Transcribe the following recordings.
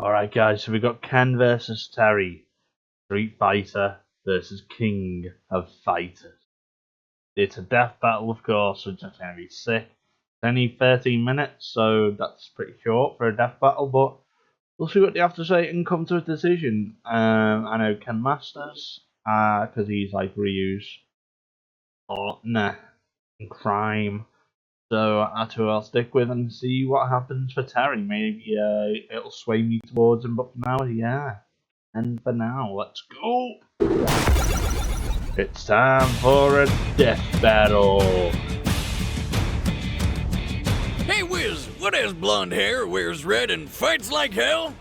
Alright, guys, so we got Ken versus Terry, Street Fighter versus King of Fighters. It's a death battle, of course, which is going to be sick. It's only 13 minutes, so that's pretty short for a death battle, but we'll see what they have to say and come to a decision. I know Ken Masters, because he's like Ryu's partner in crime. So that's who I'll stick with and see what happens for Terry. Maybe it'll sway me towards him, but for now, yeah. And for now, let's go! It's time for a death battle! Hey Wiz, what has blonde hair, wears red, and fights like hell?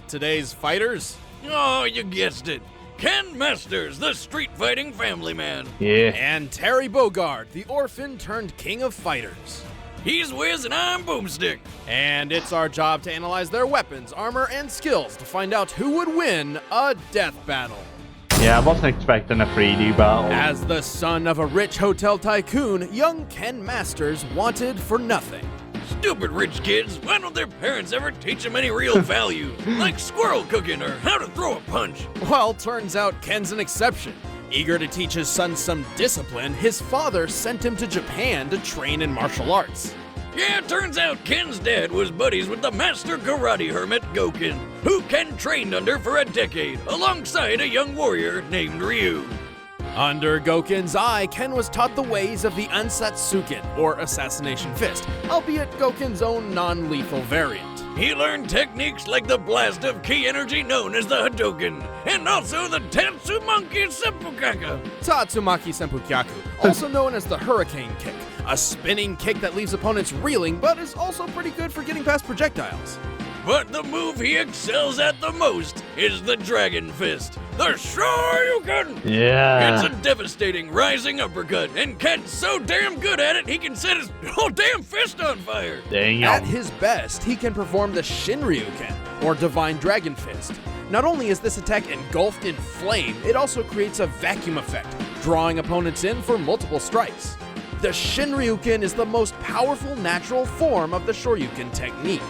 Today's fighters? Oh, you guessed it. Ken Masters, the street fighting family man. Yeah. And Terry Bogard, the orphan turned king of fighters. He's Wiz and I'm Boomstick. And it's our job to analyze their weapons, armor, and skills to find out who would win a death battle. Yeah, I wasn't expecting a 3D battle. As the son of a rich hotel tycoon, young Ken Masters wanted for nothing. Stupid rich kids, why don't their parents ever teach them any real value? Like squirrel cooking or how to throw a punch? Well, turns out Ken's an exception. Eager to teach his son some discipline, his father sent him to Japan to train in martial arts. Yeah, turns out Ken's dad was buddies with the master karate hermit Goken, who Ken trained under for a decade, alongside a young warrior named Ryu. Under Goken's eye, Ken was taught the ways of the Ansatsuken, or Assassination Fist, albeit Goken's own non-lethal variant. He learned techniques like the blast of ki energy known as the Hadoken, and also the Tatsumaki Seppukaku. Tatsumaki Senpukyaku, also known as the Hurricane Kick, a spinning kick that leaves opponents reeling, but is also pretty good for getting past projectiles. But the move he excels at the most is the Dragon Fist, the Shoryuken! Yeah. It's a devastating rising uppercut, and Ken's so damn good at it he can set his whole damn fist on fire! Dang. At his best, he can perform the Shinryuken, or Divine Dragon Fist. Not only is this attack engulfed in flame, it also creates a vacuum effect, drawing opponents in for multiple strikes. The Shinryuken is the most powerful natural form of the Shoryuken technique.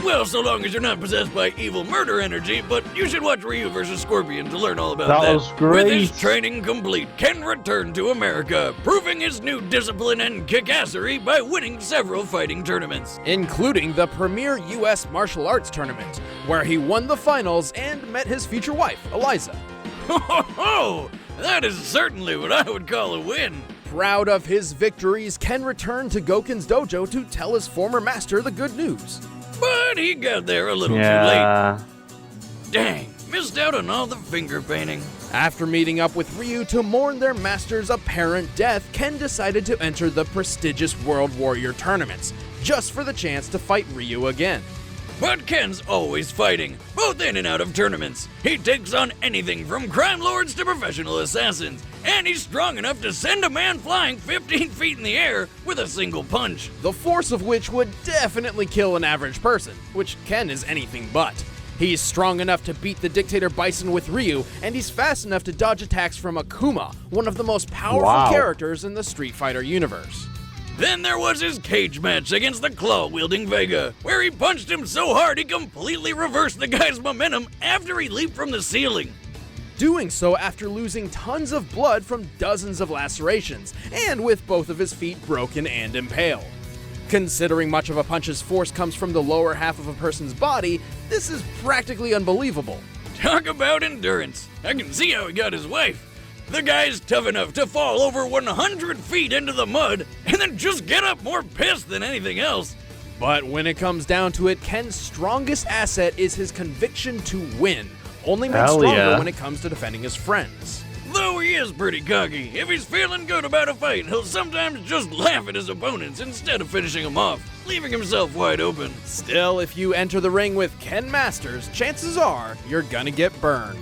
Well, so long as you're not possessed by evil murder energy, but you should watch Ryu vs. Scorpion to learn all about that. That was great. With his training complete, Ken returned to America, proving his new discipline and kickassery by winning several fighting tournaments. Including the premier U.S. martial arts tournament, where he won the finals and met his future wife, Eliza. Ho ho ho! That is certainly what I would call a win. Proud of his victories, Ken returned to Goken's dojo to tell his former master the good news. But he got there a little too Yeah. late. Dang, missed out on all the finger painting. After meeting up with Ryu to mourn their master's apparent death, Ken decided to enter the prestigious World Warrior tournaments, just for the chance to fight Ryu again. But Ken's always fighting, both in and out of tournaments. He takes on anything from crime lords to professional assassins, and he's strong enough to send a man flying 15 feet in the air with a single punch. The force of which would definitely kill an average person, which Ken is anything but. He's strong enough to beat the dictator Bison with Ryu, and he's fast enough to dodge attacks from Akuma, one of the most powerful Wow. characters in the Street Fighter universe. Then there was his cage match against the claw-wielding Vega, where he punched him so hard he completely reversed the guy's momentum after he leaped from the ceiling. Doing so after losing tons of blood from dozens of lacerations, and with both of his feet broken and impaled. Considering much of a punch's force comes from the lower half of a person's body, this is practically unbelievable. Talk about endurance. I can see how he got his wife. The guy's tough enough to fall over 100 feet into the mud and then just get up more pissed than anything else. But when it comes down to it, Ken's strongest asset is his conviction to win, only made Hell stronger yeah. when it comes to defending his friends. Though he is pretty cocky, if he's feeling good about a fight, he'll sometimes just laugh at his opponents instead of finishing them off, leaving himself wide open. Still, if you enter the ring with Ken Masters, chances are you're gonna get burned.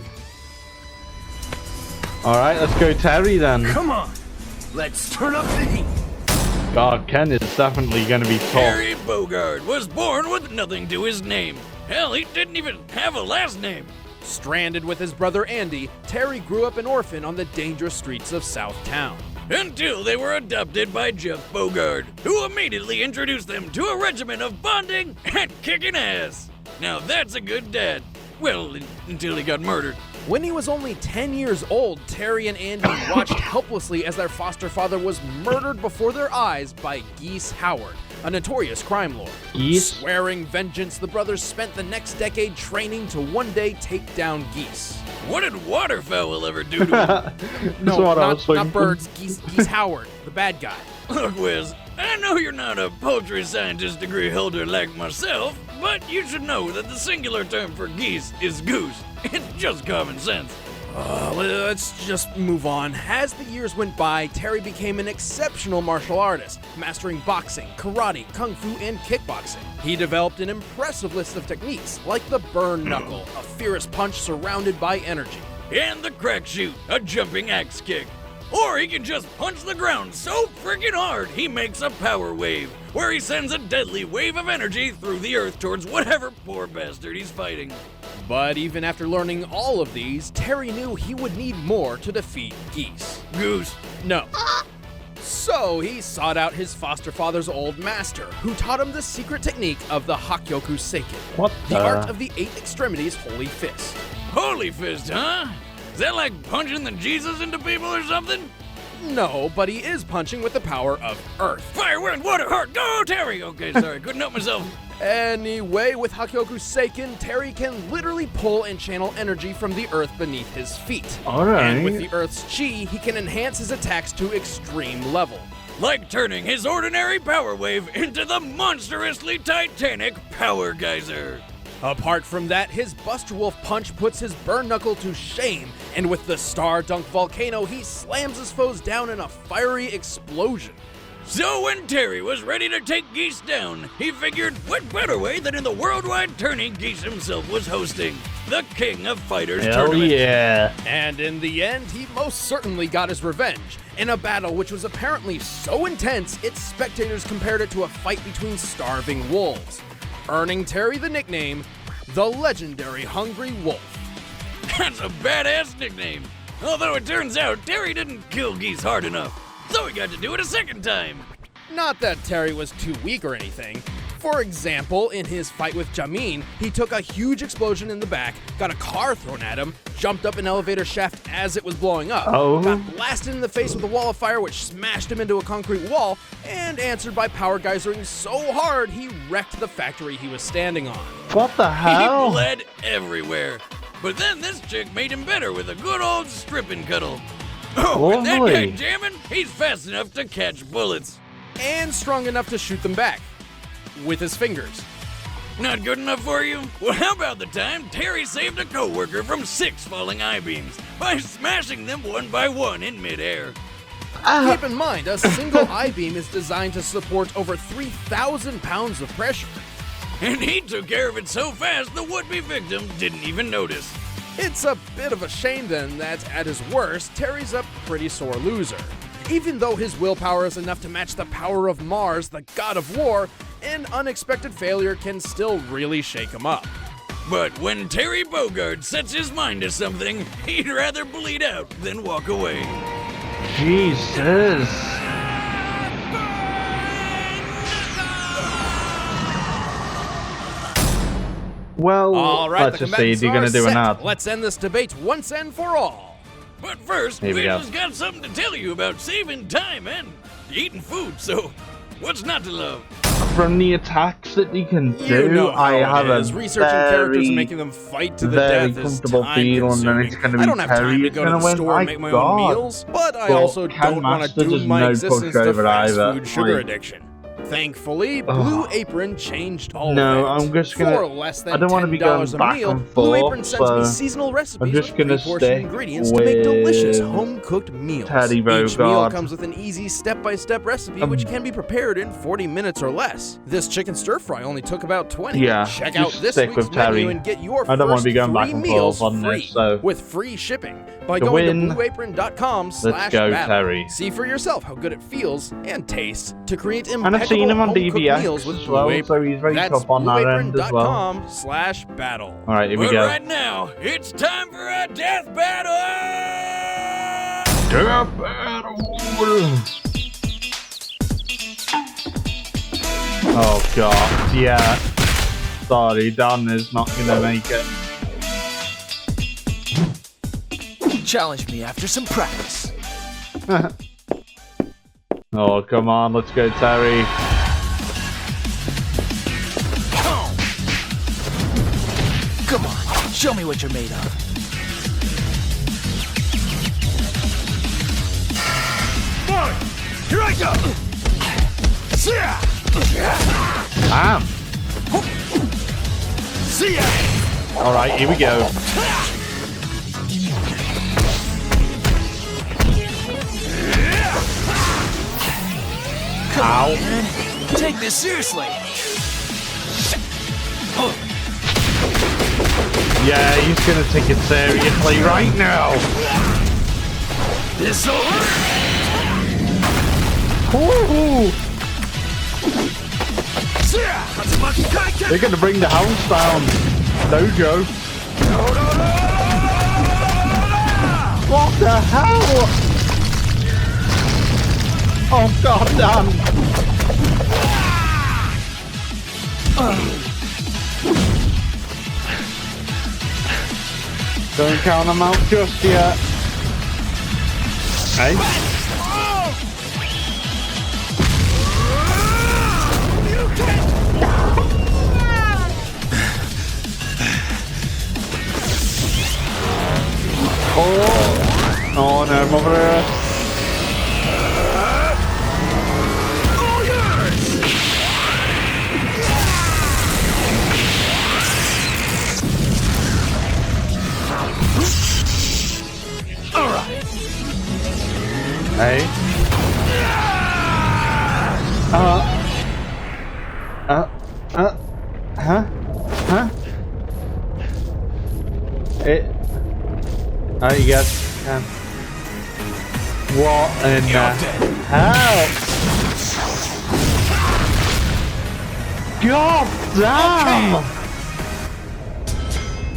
Alright, let's go Terry then. Come on, let's turn up the heat. God, Ken is definitely going to be tough. Terry Bogard was born with nothing to his name. Hell, he didn't even have a last name. Stranded with his brother Andy, Terry grew up an orphan on the dangerous streets of Southtown. Until they were adopted by Jeff Bogard, who immediately introduced them to a regimen of bonding and kicking ass. Now that's a good dad. Well, until he got murdered. When he was only 10 years old, Terry and Andy watched helplessly as their foster father was murdered before their eyes by Geese Howard, a notorious crime lord. Geese? Swearing vengeance, the brothers spent the next decade training to one day take down geese. What did waterfowl ever do to him? That's what I was thinking. not birds, Geese Howard, the bad guy. Look, Wiz, I know you're not a poultry scientist degree holder like myself, but you should know that the singular term for geese is goose. It's just common sense. Let's just move on. As the years went by, Terry became an exceptional martial artist, mastering boxing, karate, kung fu, and kickboxing. He developed an impressive list of techniques, like the burn knuckle, a fierce punch surrounded by energy. And the crack shoot, a jumping axe kick. Or he can just punch the ground so freaking hard he makes a power wave, where he sends a deadly wave of energy through the earth towards whatever poor bastard he's fighting. But even after learning all of these, Terry knew he would need more to defeat Geese. Goose. No. So he sought out his foster father's old master, who taught him the secret technique of the Hakyoku Seiken, What the art of the 8 extremities holy fist. Holy fist, huh? Is that like punching the Jesus into people or something? No, but he is punching with the power of Earth. Fire, wind, water, heart, go, Terry! Okay, sorry, couldn't help myself. Anyway, with Hakyoku Seiken, Terry can literally pull and channel energy from the earth beneath his feet. Alright. And with the earth's chi, he can enhance his attacks to extreme level. Like turning his ordinary power wave into the monstrously titanic power geyser. Apart from that, his Buster Wolf punch puts his burn knuckle to shame, and with the Star Dunk Volcano, he slams his foes down in a fiery explosion. So when Terry was ready to take Geese down, he figured what better way than in the worldwide tourney Geese himself was hosting, the King of Fighters Hell tournament. yeah. And in the end, he most certainly got his revenge, in a battle which was apparently so intense, its spectators compared it to a fight between starving wolves, earning Terry the nickname, the legendary Hungry Wolf. That's a badass nickname. Although it turns out Terry didn't kill Geese hard enough, so he got to do it a second time. Not that Terry was too weak or anything. For example, in his fight with Jamin, he took a huge explosion in the back, got a car thrown at him, jumped up an elevator shaft as it was blowing up, got blasted in the face with a wall of fire which smashed him into a concrete wall, and answered by power geysering so hard he wrecked the factory he was standing on. What the hell? He bled everywhere. But then this chick made him better with a good old strip and cuddle. Oh, and that guy Lovely. jamming, he's fast enough to catch bullets. And strong enough to shoot them back. With his fingers. Not good enough for you? Well, how about the time Terry saved a coworker from 6 falling I-beams by smashing them one by one in midair? Keep in mind, a single I-beam is designed to support over 3,000 pounds of pressure. And he took care of it so fast the would-be victim didn't even notice. It's a bit of a shame then that, at his worst, Terry's a pretty sore loser. Even though his willpower is enough to match the power of Mars, the god of war, an unexpected failure can still really shake him up. But when Terry Bogard sets his mind to something, he'd rather bleed out than walk away. Jesus. Well, All right, let's the just see if combatants you're going to are do an set. ad. Let's end this debate once and for all. But first, Here we go. Wiz has got something to tell you about saving time and eating food, so what's not to love? From the attacks that you can You do, know how I have it is. a Researching characters very, and making them fight to the very death is comfortable time feeling, and consuming. it's going to I be don't have time Terry to who's go to going the to win. store My and make my God. own meals, but I Well, also Ken don't want to Masters doom is my no existence to pushover fast either. food sugar Like- addiction. Thankfully, Ugh. Blue Apron changed all No, of it. I'm just gonna- For less than I don't wanna be going $10 a back meal, and Blue forth, Apron sends me so seasonal recipes just with gonna pre-portioned stick ingredients to make delicious with home-cooked meals. Teddy Each meal Bogard. comes with an easy step-by-step recipe which can be prepared in 40 minutes or less. This chicken stir-fry only took about 20. Yeah, Check just out this stick week's with Teddy. menu and get your I don't wanna first be going back 3 and meals forth on free this, so- with free shipping by The going win. to blueapron.com/battle. Let's go, Terry. See for yourself how good it feels and tastes to create And I've impeccable seen him on home-cooked DBX meals with as well, Blue so he's very That's top on that end as well. blueapron.com/battle. Alright, here we But go. right now, it's time for a death battle! Death battle! Oh god, yeah. Sorry, Dan is not gonna make it. Challenge me after some practice. Oh, come on, let's go, Terry. Come on, show me what you're made of. Fine, here I go. Bam! See ya. Alright, here we go. Ow. Man, take this seriously. Yeah, he's gonna take it seriously right now. This over? Woohoo! They're gonna bring the house down. Dojo. What the hell? Oh god damn. Don't count them out just yet. Hey? Oh no, Mother Earth. Hey. Huh? Oh, you got. What in the hell? God damn!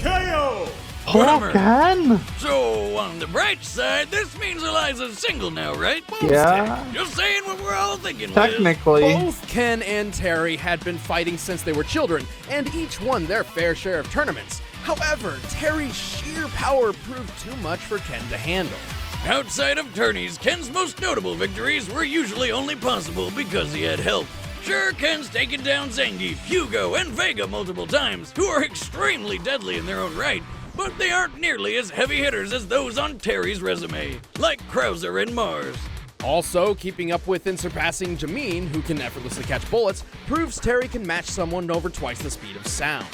KO! Poor Ken! So, on the bright side, this means Eliza's single now, right? Yeah. Just saying what we're all thinking, Liz. Technically. Both Ken and Terry had been fighting since they were children, and each won their fair share of tournaments. However, Terry's sheer power proved too much for Ken to handle. Outside of tourneys, Ken's most notable victories were usually only possible because he had help. Sure, Ken's taken down Zangief, Hugo, and Vega multiple times, who are extremely deadly in their own right, but they aren't nearly as heavy hitters as those on Terry's resume, like Krauser and Mars. Also, keeping up with and surpassing Jameen, who can effortlessly catch bullets, proves Terry can match someone over twice the speed of sound.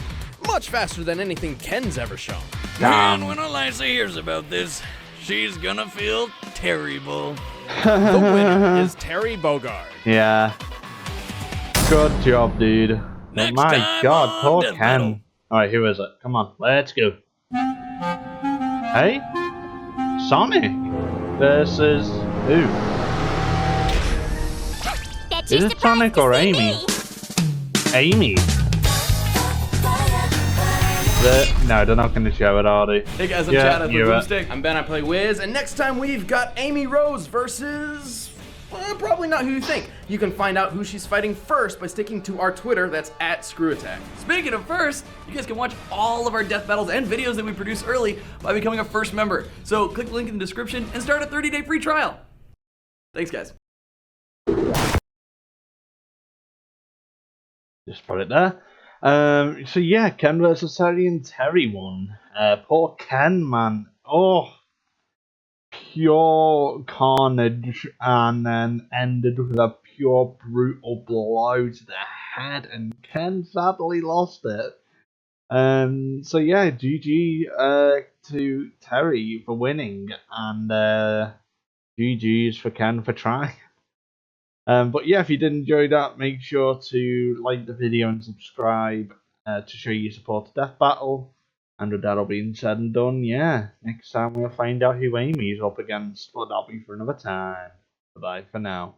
Much faster than anything Ken's ever shown. And when Eliza hears about this, she's gonna feel terrible. The winner is Terry Bogard. Yeah. Good job, dude. Oh Next my time god, on poor Death Ken. Battle. Alright, who is it? Come on, let's go. Hey? Sonic versus who? Is it Sonic or Amy? Amy. No, they're not going to show it, are they? Hey guys, I'm Yeah, Chad, I play you're it. Boomstick. I'm Ben, I play Wiz, and next time we've got Amy Rose versus... probably not who you think. You can find out who she's fighting first by sticking to our Twitter, that's @ScrewAttack. Speaking of first, you guys can watch all of our death battles and videos that we produce early by becoming a first member. So click the link in the description and start a 30-day free trial. Thanks guys. Just put it there. So yeah, Ken versus Terry, and Terry won. Poor Ken, man. Oh, pure carnage, and then ended with a pure brutal blow to the head, and Ken sadly lost it. So yeah, GG to Terry for winning, and GG's for Ken for trying. But yeah, if you did enjoy that, make sure to like the video and subscribe to show your support to Death Battle. And with that all being said and done, yeah, next time we'll find out who Amy's up against, but that'll be for another time. Bye-bye for now.